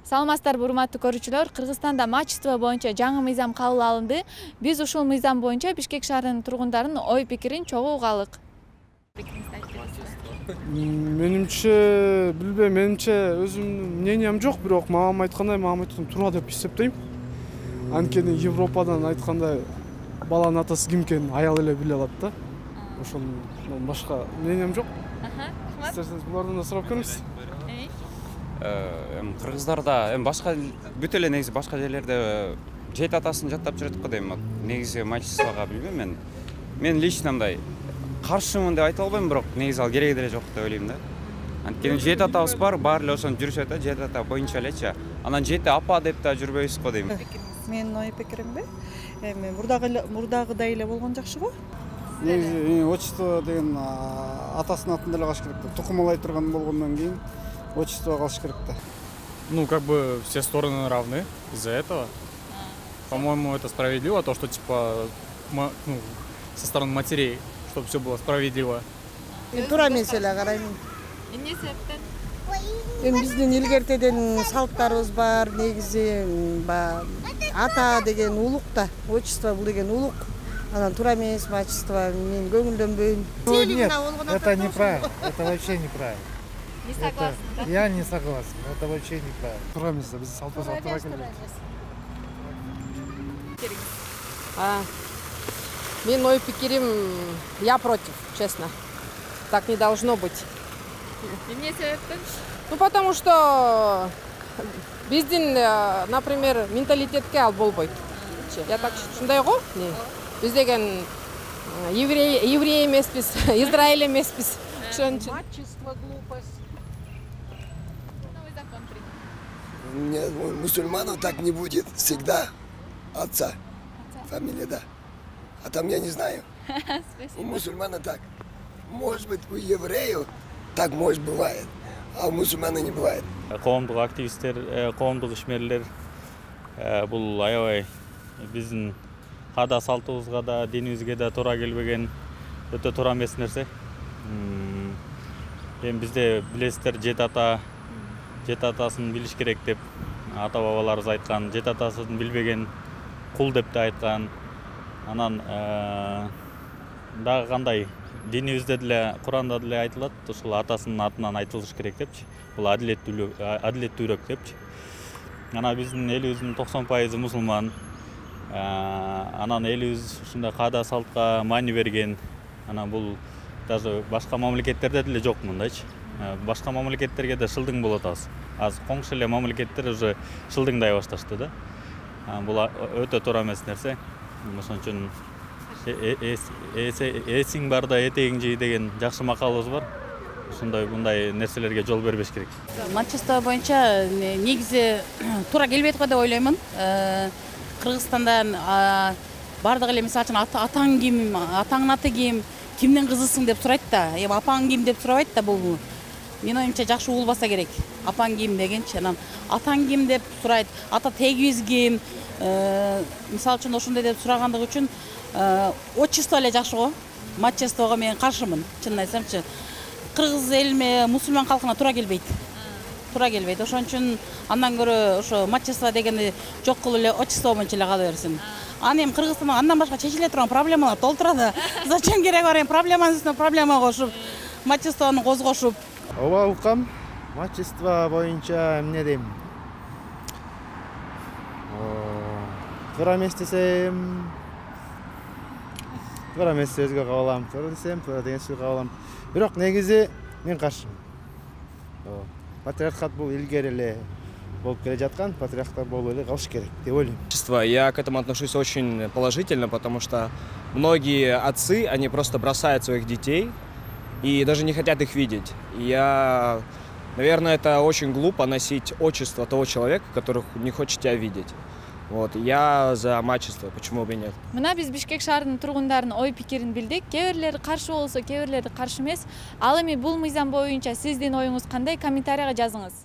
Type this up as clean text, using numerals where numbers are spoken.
Саламатсыздарбы, урматтуу көрүүчүлөр. Кыргызстанда мачество боюнча жаңы мыйзам кабыл алынды. Биз ушул мыйзам боюнча Бишкек шаарынын тургундарынын ой пикирин чогуу угалык. Менимче, билбейм, менимче өзүмдүн мнениям жок, бирок мамам айткандай, мамам айткан туура деп эсептейм. Анткени Европадан айткандай баланын атасы ким экенин аял эле биле алат да. Ошондон башка мнениям жок. Истесеңиз булардан да сурап көрүңүз. Кыргыздарда башка бүт эле негизи башка жерлерде жет атасын жаттап жүрөт го дейм. Негизи мачествага билбейм мен лично мындай каршымын деп айта албайм, бирок негизи ал кереги деле жок деп ойлойм да. Анткени жет атабыз бар, баары эле ошону жүрүшөт да, жет ата боюнча элечи. Анан жети апа деп да жүрбөйбүз го дейм. Менин ой пикиримби? Эми мурдагыдай эле болгон жакшы го. Негизи отчество деген атасынын атын деле калыш керек да. Тукумалай турган болгондон кийин отчество калыш керек да. Ну, как бы все стороны равны из-за этого. По-моему, это справедливо, то, что типа со стороны матерей, чтобы все было справедливо. Туура эмес эле карайм. Эмне себептен? Эми биздин илгертеден салттарыбыз бар, негизи ата деген улук да, отчество бул деген улук. Анан туура эмес мачество, мен көңүлдөнбөйм. Нет, это неправильно, это вообще неправильно. Не согласны, да? Я не согласен, это вообще неправильно. Туура эмес, биз салтыбызга туура келбейт. Мен ой пикирим, я против, честно. Так не должно быть. Эмне себептен? Ну, потому что биздин, например, менталитетке ал болбойт. Я так ушундай го? Биз деген еврей эмеспиз, Израиль эмеспиз. Мачество глупость. Новый закон принят. Нет, у мусульманов так не будет всегда. Отца. Фамилия, да. А там я не знаю. У мусульмана так. Может быть, у евреев так может бывает, а у мусульмана не бывает. Коомдук активисттер, коомдук ишмерлер бул аябай биздин каада салтыбызга да, динибизге да туура келбеген өтө туура эмес нерсе. Эми бизде билесиздер, жет атасын билиш керек деп ата бабаларыбыз айткан, жет атасын билбеген кул деп да айткан. Анан дагы кандай динибизде деле, Куранда деле айтылат, ушул атасынын атынан айтылыш керек депчи. Бул адилеттүүрөөк депчи. Анан биздин элибиздин 90% мусулман. Анан элибиз ушундай каада салтка маани берген. Анан бул даже башка мамлекеттерде деле жок мындайчы. Башка мамлекеттерге да шылдың болот азыр. Азыр коңшу эле мамлекеттер уже шылдыңдай башташты да. Бул өтө туура эмес нерсе. Ошон үчүн эсиң барда этегиң жей деген жакшы макалыбыз бар. Ушундай мындай нерселерге жол бербеш керек. Мачество боюнча негизи туура келбейт го деп ойлоймун. Кыргызстанда бардык эле мисалы үчүн атаң ким, атаңдын аты ким, кимдин кызысың деп сурайт да. Эми апаң ким деп сурабайт да, бул менин оюмча жакшы угулбаса керек. Апаң ким дегенчи, анан атаң ким деп сурайт, ата тегибиз ким, мисалы үчүн ошондой деп сурагандыгы үчүн отчество эле жакшы го. Мачествого мен каршымын, чынын айтсамчы. Кыргыз элиме, мусулман калкына туура келбейт. Туура келбейт. Ошон үчүн андан көрө ошо мачество дегенди жок кылып эле отчество боюнча эле кала берсин. Аны эми Кыргызстанда андан башка чечиле турган проблемалар толтура. Зачем керек бар эми проблеманын үстүнө проблема кошуп, мачествону козгошуп? Ооба укам. Мачество боюнча эмне дейм? Туура эмес десем, туура эмес сөзгө кабыл алам. Туура десем, туура деген сөзгө кабыл алам. Бирок негизи мен каршымын. Патриархат бул илгери эле болуп келе жаткан, патриархаттар болуп эле калыш керек деп ойлойм. Я к этому отношусь очень положительно, потому что многие отцы, они просто бросают своих детей и даже не хотят их видеть. Наверное, это очень глупо носить отчество того человека, который не хочет тебя видеть. Вот, я за мачество, почему бы и нет. Мына биз Бишкек шаарынын тургундарынын ой пикирин билдик. Кээ бирлери каршы болсо, кээ бирлери каршы эмес. Ал эми бул мыйзам боюнча сиздин оюңуз кандай? Комментарийга жазыңыз.